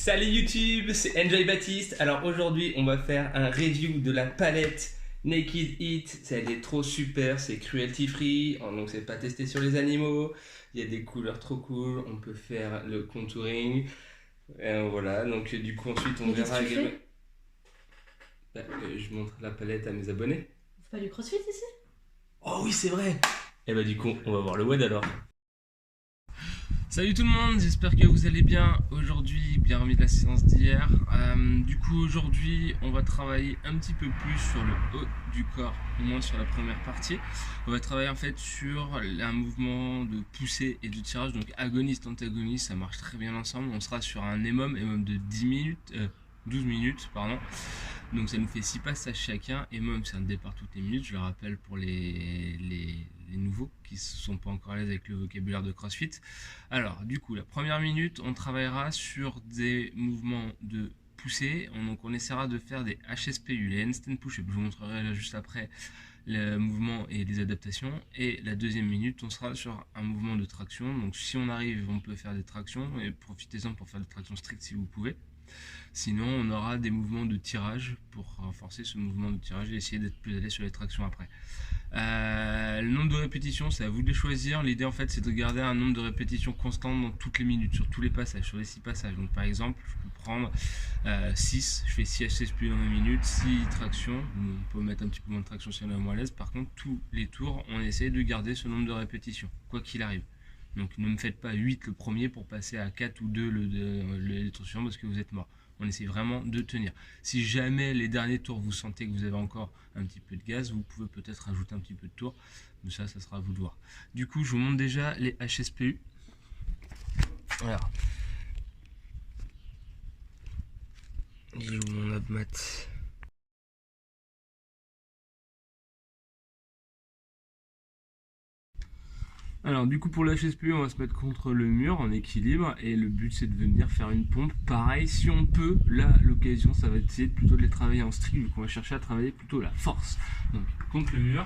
Salut YouTube, c'est Enjoy Baptiste. Alors aujourd'hui, on va faire un review de la palette Naked Heat. Elle est trop super, c'est cruelty free, donc c'est pas testé sur les animaux. Il y a des couleurs trop cool, on peut faire le contouring. Voilà, donc du coup ensuite on Mais qu'est-ce verra que tu également. fais? Je montre la palette à mes abonnés. C'est pas du crossfit ici? Oh oui, c'est vrai. Et bah du coup, on va voir le WOD alors. Salut tout le monde, j'espère que vous allez bien. Aujourd'hui, bien remis de la séance d'hier. Du coup, aujourd'hui, on va travailler un petit peu plus sur le haut du corps, au moins sur la première partie. On va travailler en fait sur un mouvement de poussée et de tirage, donc agoniste-antagoniste, ça marche très bien ensemble. On sera sur un EMOM de 10 minutes, 12 minutes, pardon. Donc ça nous fait 6 passages chacun, et même c'est un départ toutes les minutes, je le rappelle pour les nouveaux qui ne sont pas encore à l'aise avec le vocabulaire de CrossFit. Alors du coup, la première minute, on travaillera sur des mouvements de poussée, donc on essaiera de faire des HSPU, les handstand push-up, je vous montrerai là juste après le mouvement et les adaptations. Et la deuxième minute, on sera sur un mouvement de traction, donc si on arrive, on peut faire des tractions, et profitez-en pour faire des tractions strictes si vous pouvez. Sinon, on aura des mouvements de tirage pour renforcer ce mouvement de tirage et essayer d'être plus à l'aise sur les tractions après. Le nombre de répétitions, c'est à vous de les choisir. L'idée en fait, c'est de garder un nombre de répétitions constant dans toutes les minutes, sur tous les passages, sur les 6 passages. Donc par exemple, je peux prendre 6, je fais 6 HSP dans ma minute, 6 tractions. On peut mettre un petit peu moins de traction si on est moins à l'aise. Par contre, tous les tours, on essaie de garder ce nombre de répétitions, quoi qu'il arrive. Donc ne me faites pas 8 le premier pour passer à 4 ou 2 le tour suivant parce que vous êtes mort. On essaie vraiment de tenir. Si jamais les derniers tours vous sentez que vous avez encore un petit peu de gaz, vous pouvez peut-être rajouter un petit peu de tours. Mais ça sera à vous de voir. Du coup, je vous montre déjà les HSPU. Alors, il est où mon abmat? Alors du coup pour le HSPU, on va se mettre contre le mur en équilibre et le but c'est de venir faire une pompe. Pareil, si on peut, là l'occasion ça va être essayer plutôt de les travailler en strict, vu qu'on va chercher à travailler plutôt la force. Donc contre le mur.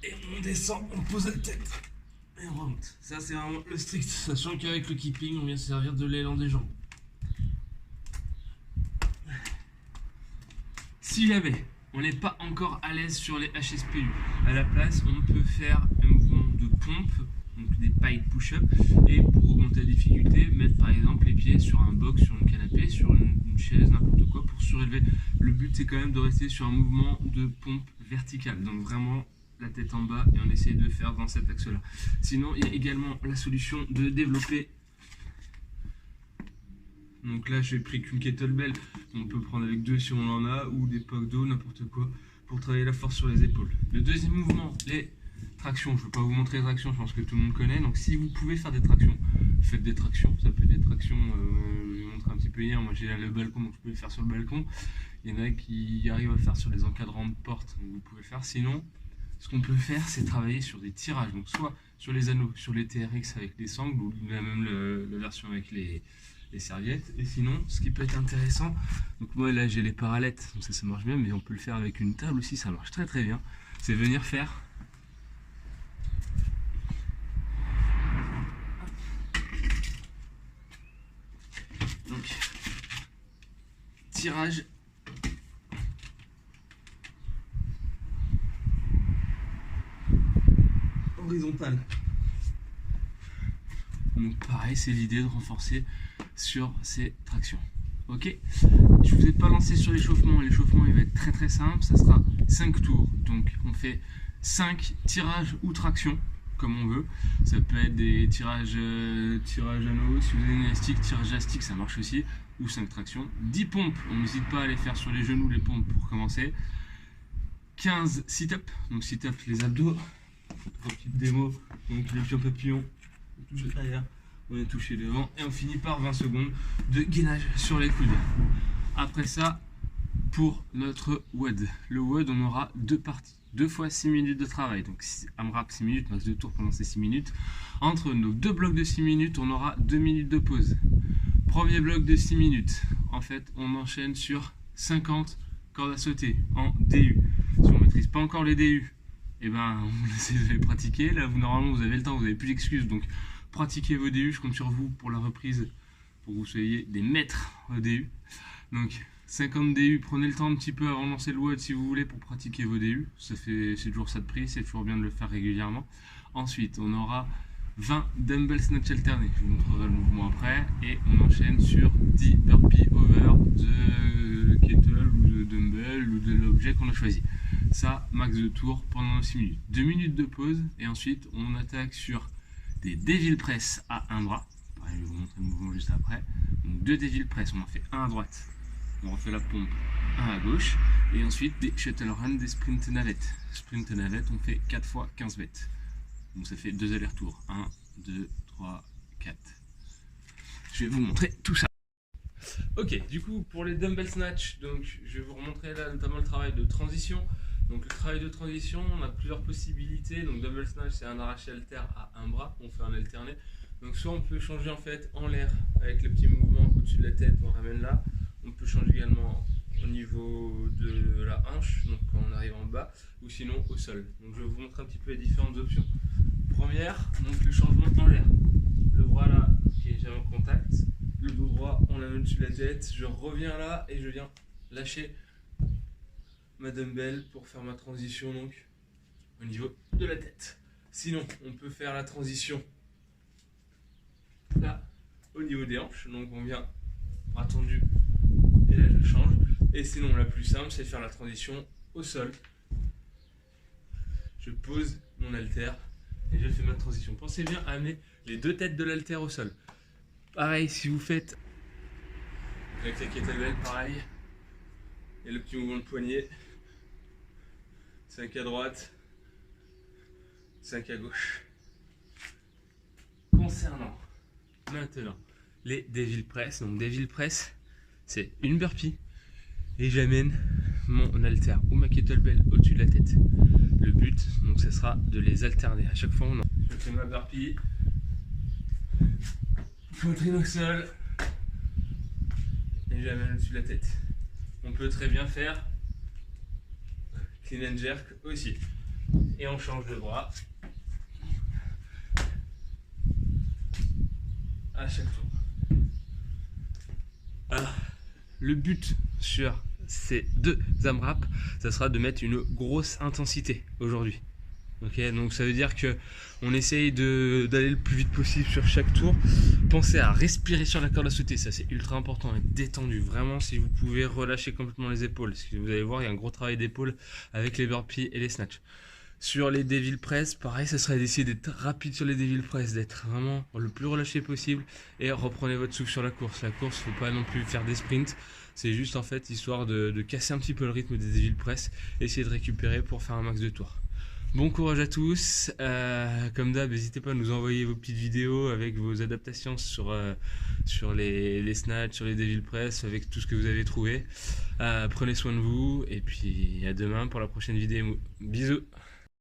Et on descend, on pose la tête. Et on remonte. Ça c'est vraiment le strict, sachant qu'avec le keeping on vient se servir de l'élan des jambes. Si jamais on n'est pas encore à l'aise sur les HSPU, à la place on peut faire un mouvement de pompe, donc des pike push-up, et pour augmenter la difficulté, mettre par exemple les pieds sur un box, sur un canapé, sur une chaise, n'importe quoi pour surélever. Le but c'est quand même de rester sur un mouvement de pompe verticale, donc vraiment la tête en bas et on essaye de faire dans cet axe là. Sinon il y a également la solution de développer. Donc là j'ai pris qu'une kettlebell, on peut prendre avec 2 si on en a, ou des pocs d'eau, n'importe quoi, pour travailler la force sur les épaules. Le deuxième mouvement, les tractions. Je ne vais pas vous montrer les tractions, je pense que tout le monde connaît. Donc si vous pouvez faire des tractions, faites des tractions. Ça peut être des tractions, je vais vous montrer un petit peu hier, moi j'ai là le balcon, donc je peux le faire sur le balcon. Il y en a qui arrivent à le faire sur les encadrants de porte, donc vous pouvez le faire. Sinon, ce qu'on peut faire, c'est travailler sur des tirages, donc soit sur les anneaux, sur les TRX avec les sangles, ou même la version avec les serviettes. Et sinon, ce qui peut être intéressant, donc moi là j'ai les parallettes, donc ça marche bien, mais on peut le faire avec une table aussi, ça marche très très bien. C'est venir faire donc tirage horizontal. Donc pareil, c'est l'idée de renforcer sur ces tractions. Ok, je vous ai pas lancé sur l'échauffement. L'échauffement il va être très très simple, ça sera 5 tours. Donc on fait 5 tirages ou tractions comme on veut. Ça peut être des tirages anneaux, si vous avez une élastique, tirage élastique ça marche aussi, ou 5 tractions. 10 pompes, on n'hésite pas à les faire sur les genoux, les pompes pour commencer. 15 sit-up, donc sit-up les abdos. Petite démo, donc les pieds en papillon, on touche derrière, on est touché devant, et on finit par 20 secondes de gainage sur les coudes. Après ça, pour notre WOD, le WOD on aura 2 parties, 2 fois 6 minutes de travail, donc AMRAP 6 minutes, max de tours pendant ces 6 minutes. Entre nos 2 blocs de 6 minutes, on aura 2 minutes de pause. Premier bloc de 6 minutes, en fait on enchaîne sur 50 cordes à sauter en DU. Si on ne maîtrise pas encore les DU, et ben on essaie de les pratiquer. Là vous normalement vous avez le temps, vous n'avez plus d'excuses, donc pratiquer vos DU. Je compte sur vous pour la reprise, pour que vous soyez des maîtres au DU. Donc 50 DU, prenez le temps un petit peu avant de lancer le WOD si vous voulez pour pratiquer vos DU. C'est toujours ça de prix, c'est toujours bien de le faire régulièrement. Ensuite, on aura 20 dumbbell snatch alternés. Je vous montrerai le mouvement après. Et on enchaîne sur 10 burpees over de kettle ou de dumbbell ou de l'objet qu'on a choisi. Ça, max de tours pendant 6 minutes. 2 minutes de pause et ensuite on attaque sur des devil press à un bras. Pareil, je vais vous montrer le mouvement juste après. Donc 2 devil press, on en fait un à droite. On refait la pompe, un à gauche. Et ensuite des shuttle run, des sprint navettes. Sprint navette, on fait 4 fois 15 mètres. Donc ça fait 2 allers-retours. 1, 2, 3, 4. Je vais vous montrer tout ça. Ok, du coup pour les dumbbell snatch, donc je vais vous remontrer là notamment le travail de transition. Donc le travail de transition, on a plusieurs possibilités. Donc dumbbell snatch, c'est un arraché halter à un bras, on fait un alterné. Donc soit on peut changer en fait en l'air avec le petit mouvement au-dessus de la tête, on ramène là. On peut changer également au niveau de la hanche, donc quand on arrive en bas, ou sinon au sol. Donc je vais vous montrer un petit peu les différentes options. Première, donc le changement en l'air. Le bras là qui est jamais en contact, le dos droit on l'amène au-dessus de la tête, je reviens là et je viens lâcher ma dumbbell pour faire ma transition donc au niveau de la tête. Sinon on peut faire la transition là au niveau des hanches, donc on vient bras tendu et là je change. Et sinon la plus simple c'est de faire la transition au sol. Je pose mon halter et je fais ma transition. Pensez bien à amener les deux têtes de l'halter au sol. Pareil si vous faites avec la kettlebell, pareil. Et le petit mouvement de poignet. 5 à droite, 5 à gauche. Concernant maintenant les devil press, donc devil press c'est une burpee et j'amène mon halter ou ma kettlebell au-dessus de la tête. Le but donc ce sera de les alterner à chaque fois. Je fais ma burpee, poitrine au sol et j'amène au-dessus de la tête. On peut très bien faire clean and jerk aussi. Et on change de bras à chaque tour. Alors, le but sur ces deux AMRAP, ça sera de mettre une grosse intensité aujourd'hui. Ok, donc ça veut dire que on essaye d'aller le plus vite possible sur chaque tour. Pensez à respirer sur la corde à sauter, ça c'est ultra important, être détendu. Vraiment, si vous pouvez relâcher complètement les épaules, parce que vous allez voir, il y a un gros travail d'épaule avec les burpees et les snatchs. Sur les devil press, pareil, ça serait d'essayer d'être rapide sur les devil press, d'être vraiment le plus relâché possible et reprenez votre souffle sur la course. La course, faut pas non plus faire des sprints, c'est juste en fait histoire de casser un petit peu le rythme des devil press, essayer de récupérer pour faire un max de tours. Bon courage à tous, comme d'hab n'hésitez pas à nous envoyer vos petites vidéos avec vos adaptations sur les snatchs, sur les devil press, avec tout ce que vous avez trouvé. Prenez soin de vous et puis à demain pour la prochaine vidéo. Bisous.